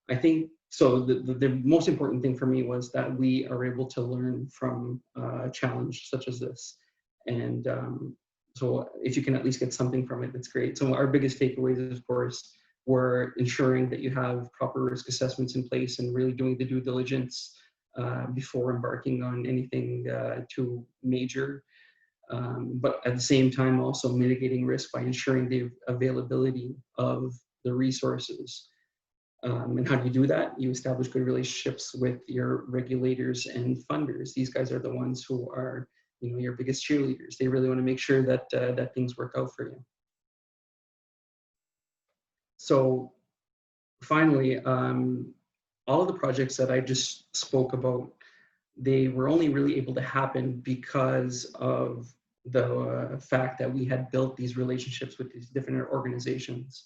I think, so the most important thing for me was that we are able to learn from a challenge such as this. And so if you can at least get something from it, that's great. So our biggest takeaways, of course, were ensuring that you have proper risk assessments in place and really doing the due diligence before embarking on anything too major. But at the same time, also mitigating risk by ensuring the availability of the resources. And how do you do that? You establish good relationships with your regulators and funders. These guys are the ones who are, you know, your biggest cheerleaders. They really want to make sure that that things work out for you. So finally, all of the projects that I just spoke about, they were only really able to happen because of the fact that we had built these relationships with these different organizations.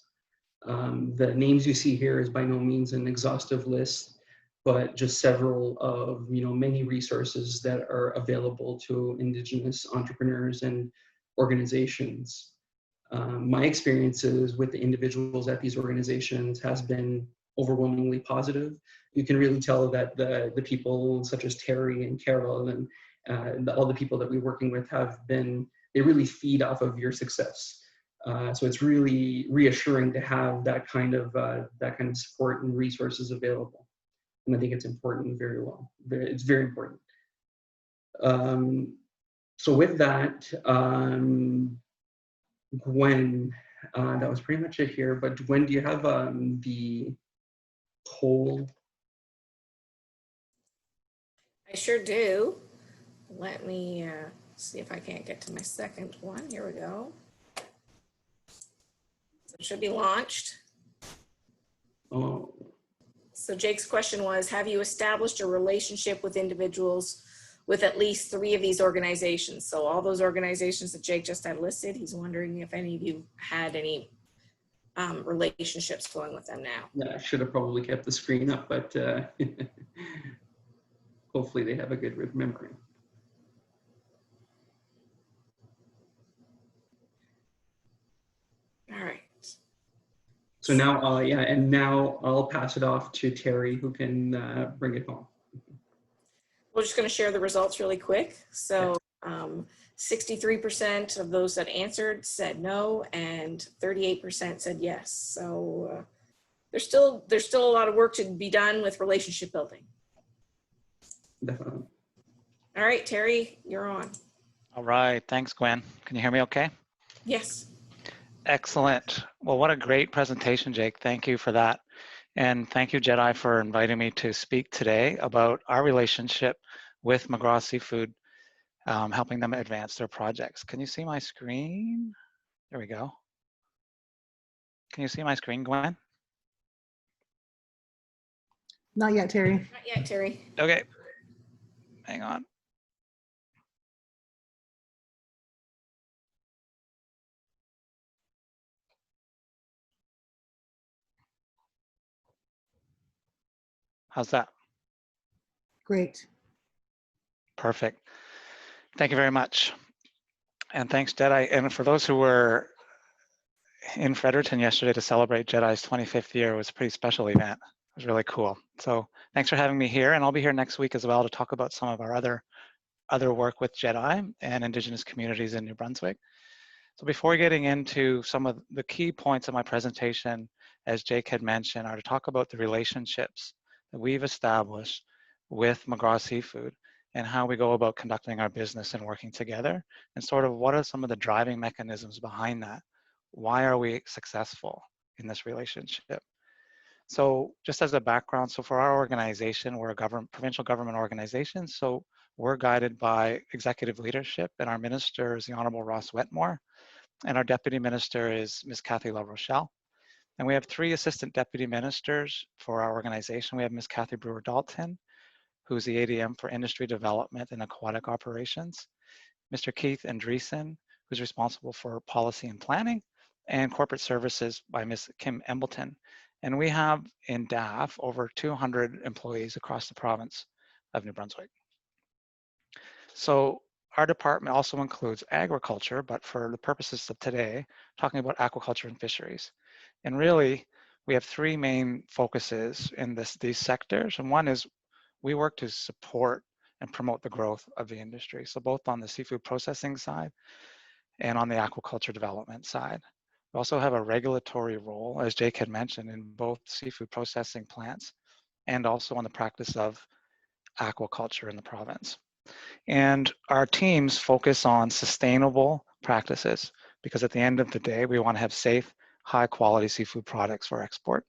The names you see here is by no means an exhaustive list, but just several of, you know, many resources that are available to Indigenous entrepreneurs and organizations. My experiences with the individuals at these organizations has been overwhelmingly positive. You can really tell that the people such as Terry and Carol and all the people that we're working with have been, they really feed off of your success. So it's really reassuring to have that kind of support and resources available. And I think it's important very well. It's very important. So with that, Gwen, that was pretty much it here, but Gwen, do you have the whole?
I sure do. Let me see if I can't get to my second one. Here we go. It should be launched.
Oh.
So Jake's question was, have you established a relationship with individuals with at least 3 of these organizations? So all those organizations that Jake just had listed, he's wondering if any of you had any relationships going with them now.
Yeah, I should have probably kept the screen up, but hopefully they have a good memory.
All right.
So now, yeah, and now I'll pass it off to Terry, who can bring it home.
We're just going to share the results really quick. So 63% of those that answered said no, and 38% said yes. So there's still a lot of work to be done with relationship building.
Definitely.
All right, Terry, you're on.
All right, thanks, Gwen. Can you hear me okay?
Yes.
Excellent. Well, what a great presentation, Jake. Thank you for that. And thank you, JEDI, for inviting me to speak today about our relationship with McGraw Seafood, helping them advance their projects. Can you see my screen? There we go. Can you see my screen, Gwen?
Not yet, Terry.
Not yet, Terry.
Okay. Hang on. How's that?
Great.
Perfect. Thank you very much. And thanks, JEDI. And for those who were in Fredericton yesterday to celebrate JEDI's 25th year, it was a pretty special event. It was really cool. So thanks for having me here, and I'll be here next week as well to talk about some of our other work with JEDI and Indigenous communities in New Brunswick. So before getting into some of the key points of my presentation, as Jake had mentioned, are to talk about the relationships that we've established with McGraw Seafood and how we go about conducting our business and working together, and sort of what are some of the driving mechanisms behind that. Why are we successful in this relationship? So just as a background, so for our organization, we're a provincial government organization. So we're guided by executive leadership, and our minister is the Honorable Ross Wetmore, and our deputy minister is Ms. Kathy La Rochelle. And we have 3 assistant deputy ministers for our organization. We have Ms. Kathy Brewer-Dalton, who's the ADM for Industry Development and Aquatic Operations, Mr. Keith Andreessen, who's responsible for policy and planning, and corporate services by Ms. Kim Embleton. And we have in DAAF over 200 employees across the province of New Brunswick. So our department also includes agriculture, but for the purposes of today, talking about aquaculture and fisheries. And really, we have 3 main focuses in these sectors. And one is we work to support and promote the growth of the industry. So both on the seafood processing side and on the aquaculture development side. We also have a regulatory role, as Jake had mentioned, in both seafood processing plants and also on the practice of aquaculture in the province. And our teams focus on sustainable practices because at the end of the day, we want to have safe, high quality seafood products for export.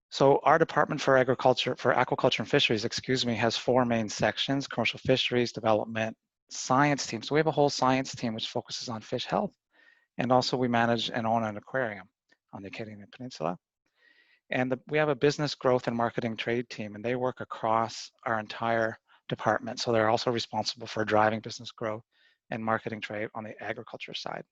So our Department for Aquaculture and Fisheries, has 4 main sections: commercial fisheries, development, science team. So we have a whole science team which focuses on fish health. And also we manage and own an aquarium on the Acadian Peninsula. And we have a business growth and marketing trade team, and they work across our entire department. So they're also responsible for driving business growth and marketing trade on the agriculture side.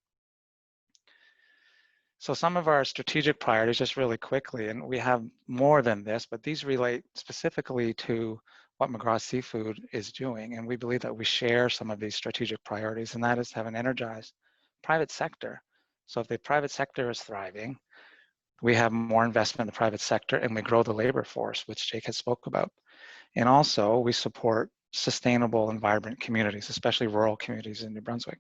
So some of our strategic priorities, just really quickly, and we have more than this, but these relate specifically to what McGraw Seafood is doing. And we believe that we share some of these strategic priorities, and that is to have an energized private sector. So if the private sector is thriving, we have more investment in the private sector and we grow the labor force, which Jake has spoke about. And also we support sustainable and vibrant communities, especially rural communities in New Brunswick.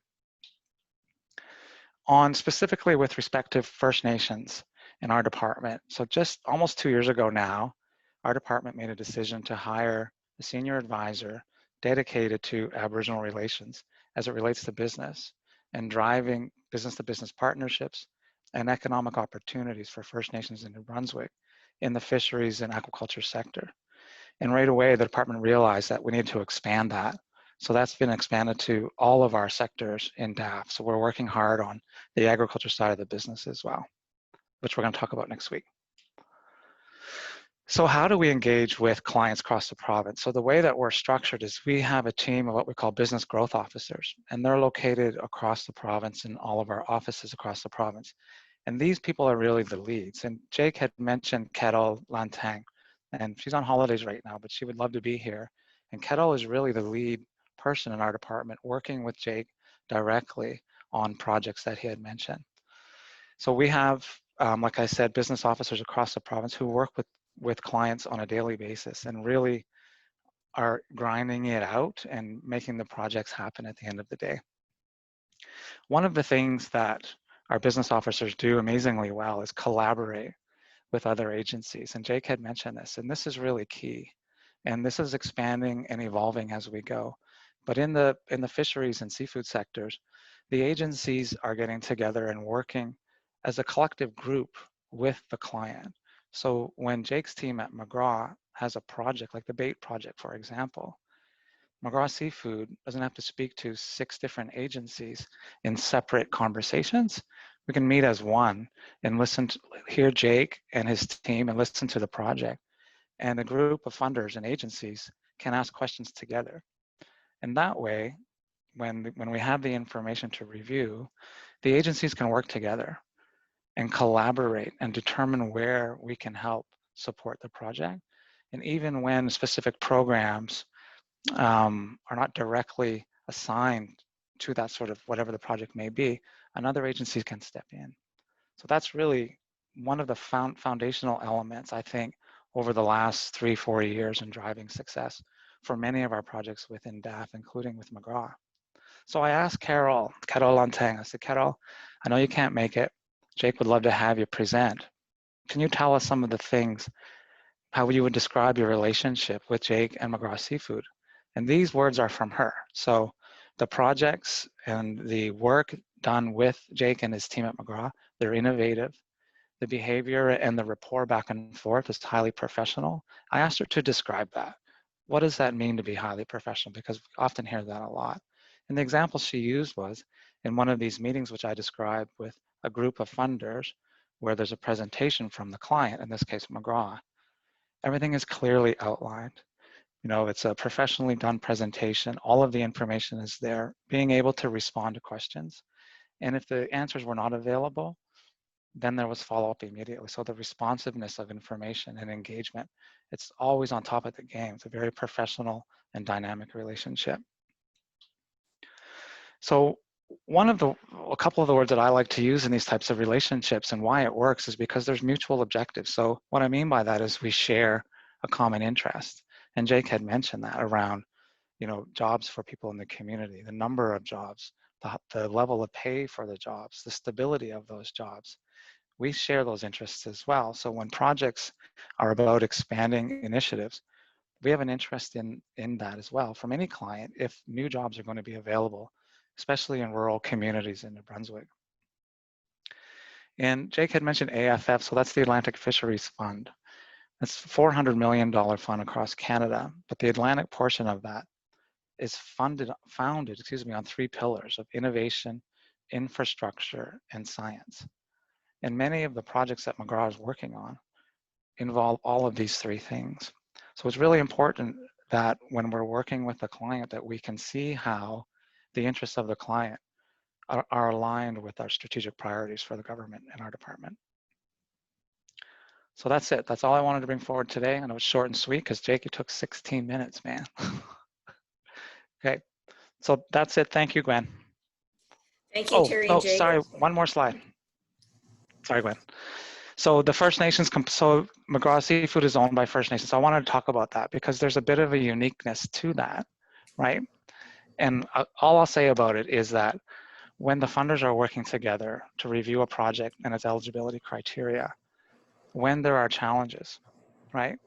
On specifically with respect to First Nations in our department, so just almost 2 years ago now, our department made a decision to hire a senior advisor dedicated to Aboriginal relations as it relates to business and driving business-to-business partnerships and economic opportunities for First Nations in New Brunswick in the fisheries and aquaculture sector. And right away, the department realized that we need to expand that. So that's been expanded to all of our sectors in DAAF. So we're working hard on the agriculture side of the business as well, which we're going to talk about next week. So how do we engage with clients across the province? So the way that we're structured is we have a team of what we call business growth officers, and they're located across the province in all of our offices across the province. And these people are really the leads. And Jake had mentioned Kettle Lantang, and she's on holidays right now, but she would love to be here. And Kettle is really the lead person in our department working with Jake directly on projects that he had mentioned. So we have, like I said, business officers across the province who work with clients on a daily basis and really are grinding it out and making the projects happen at the end of the day. One of the things that our business officers do amazingly well is collaborate with other agencies. And Jake had mentioned this, and this is really key. And this is expanding and evolving as we go. But in the fisheries and seafood sectors, the agencies are getting together and working as a collective group with the client. So when Jake's team at McGraw has a project, like the bait project, for example, McGraw Seafood doesn't have to speak to 6 different agencies in separate conversations. We can meet as one and hear Jake and his team and listen to the project. And a group of funders and agencies can ask questions together. And that way, when we have the information to review, the agencies can work together and collaborate and determine where we can help support the project. And even when specific programs are not directly assigned to that sort of whatever the project may be, another agency can step in. So that's really one of the foundational elements, I think, over the last 3-4 years in driving success for many of our projects within DAAF, including with McGraw. So I asked Carol Lantang, I said, Carol, I know you can't make it. Jake would love to have you present. Can you tell us some of the things, how you would describe your relationship with Jake and McGraw Seafood? And these words are from her. So the projects and the work done with Jake and his team at McGraw, they're innovative. The behavior and the rapport back and forth is highly professional. I asked her to describe that. What does that mean to be highly professional? Because we often hear that a lot. And the example she used was in one of these meetings, which I described with a group of funders, where there's a presentation from the client, in this case, McGraw. Everything is clearly outlined. You know, it's a professionally done presentation. All of the information is there, being able to respond to questions. And if the answers were not available, then there was follow-up immediately. So the responsiveness of information and engagement, it's always on top of the game. It's a very professional and dynamic relationship. So a couple of the words that I like to use in these types of relationships and why it works is because there's mutual objectives. So what I mean by that is we share a common interest. And Jake had mentioned that around, you know, jobs for people in the community, the number of jobs, the level of pay for the jobs, the stability of those jobs. We share those interests as well. So when projects are about expanding initiatives, we have an interest in that as well from any client if new jobs are going to be available, especially in rural communities in New Brunswick. And Jake had mentioned AFF, so that's the Atlantic Fisheries Fund. That's a $400 million fund across Canada, but the Atlantic portion of that is founded on 3 pillars of innovation, infrastructure, and science. And many of the projects that McGraw is working on involve all of these 3 things. So it's really important that when we're working with the client that we can see how the interests of the client are aligned with our strategic priorities for the government and our department. So that's it. That's all I wanted to bring forward today. And it was short and sweet because Jake, it took 16 minutes, man. Okay, so that's it. Thank you, Gwen.
Thank you, Terry and Jake.
Sorry, one more slide. Sorry, Gwen. So the First Nations, so McGraw Seafood is owned by First Nations. So I wanted to talk about that because there's a bit of a uniqueness to that, right? And all I'll say about it is that when the funders are working together to review a project and its eligibility criteria, when there are challenges, right?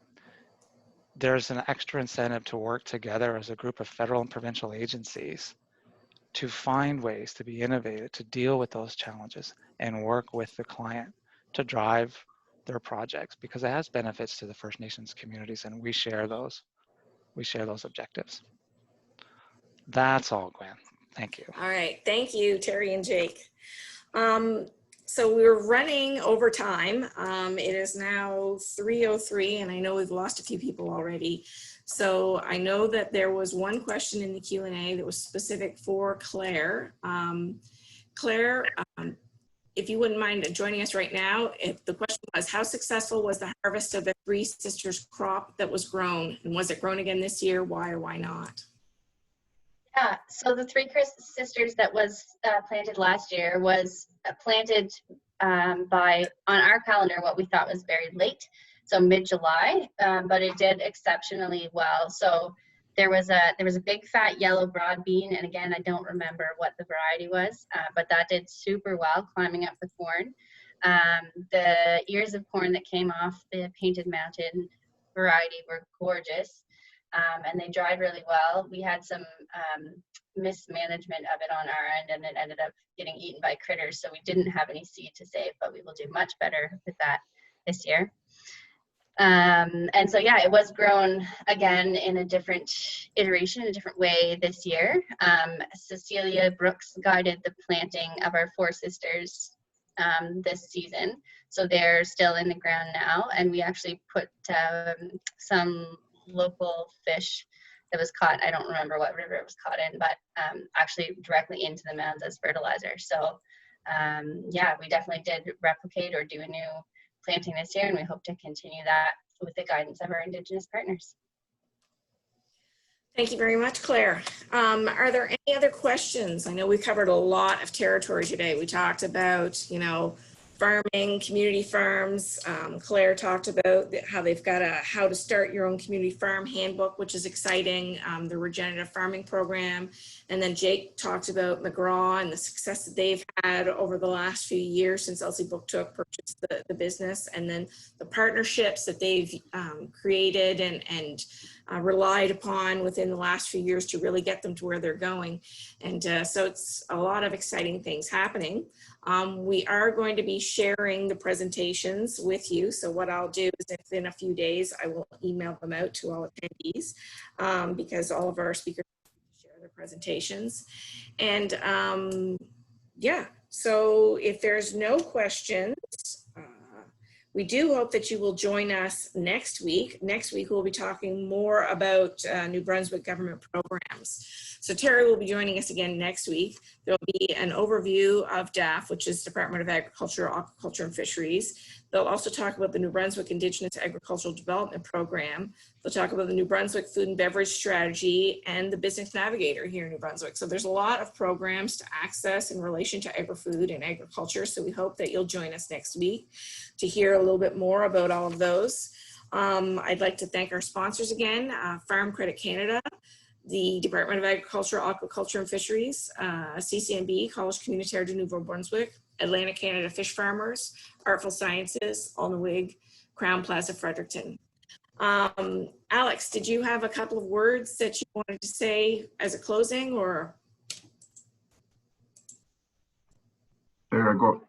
There's an extra incentive to work together as a group of federal and provincial agencies to find ways to be innovative, to deal with those challenges and work with the client to drive their projects because it has benefits to the First Nations communities and we share those objectives. That's all, Gwen. Thank you.
All right, thank you, Terry and Jake. So we're running over time. It is now 3:03 and I know we've lost a few people already. So I know that there was one question in the Q&A that was specific for Claire. Claire, if you wouldn't mind joining us right now, if the question was, how successful was the harvest of the Three Sisters crop that was grown? And was it grown again this year? Why or why not?
Yeah, so the Three Sisters that was planted last year was planted on our calendar what we thought was very late, so mid-July, but it did exceptionally well. So there was a big fat yellow broad bean, and again I don't remember what the variety was, but that did super well climbing up the corn. The ears of corn that came off the Painted Mountain variety were gorgeous. And they dried really well. We had some mismanagement of it on our end, and it ended up getting eaten by critters, so we didn't have any seed to save, but we will do much better with that this year. And so yeah, it was grown again in a different iteration, a different way this year. Cecilia Brooks guided the planting of our Four Sisters this season, so they're still in the ground now, and we actually put some local fish that was caught, I don't remember what river it was caught in, but actually directly into the mounds as fertilizer. So yeah, we definitely did replicate or do a new planting this year, and we hope to continue that with the guidance of our Indigenous partners.
Thank you very much, Claire. Are there any other questions? I know we covered a lot of territory today. We talked about, you know, farming, community farms. Claire talked about how they've got a how to start your own community farm handbook, which is exciting, the regenerative farming program. And then Jake talked about McGraw and the success that they've had over the last few years since Elsie Booktook purchased the business, and then the partnerships that they've created and relied upon within the last few years to really get them to where they're going. And so it's a lot of exciting things happening. We are going to be sharing the presentations with you. So what I'll do is in a few days, I will email them out to all attendees because all of our speakers share their presentations. And yeah, so if there's no questions, we do hope that you will join us next week. Next week, we'll be talking more about New Brunswick government programs. So Terry will be joining us again next week. There'll be an overview of DAAF, which is Department of Agriculture, Aquaculture, and Fisheries. They'll also talk about the New Brunswick Indigenous Agricultural Development Program. They'll talk about the New Brunswick Food and Beverage Strategy and the Business Navigator here in New Brunswick. So there's a lot of programs to access in relation to agri-food and agriculture. So we hope that you'll join us next week to hear a little bit more about all of those. I'd like to thank our sponsors again, Farm Credit Canada, the Department of Agriculture, Aquaculture, and Fisheries, CCNB, College Communautaire de Nouveau-Brunswick, Atlantic Canada Fish Farmers, Artful Sciences, Alnawig, Crown Plaza Fredericton. Alex, did you have a couple of words that you wanted to say as a closing, or?
There I go.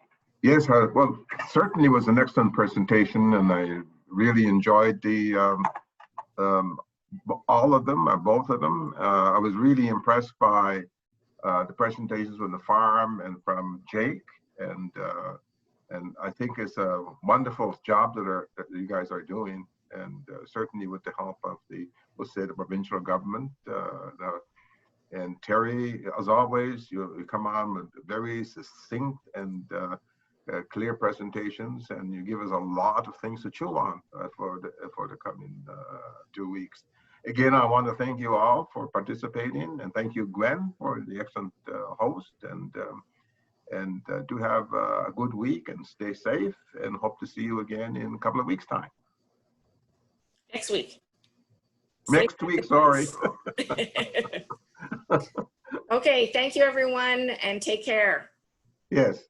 Yes, well, certainly was an excellent presentation, and I really enjoyed the all of them, both of them. I was really impressed by the presentations from the farm and from Jake, and I think it's a wonderful job that you guys are doing, and certainly with the help of we'll say the provincial government. And Terry, as always, you come on with very succinct and clear presentations, and you give us a lot of things to chew on for the coming 2 weeks. Again, I want to thank you all for participating, and thank you, Gwen, for the excellent host. And do have a good week and stay safe, and hope to see you again in a couple of weeks' time.
Next week.
Next week, sorry.
Okay, thank you, everyone, and take care.
Yes.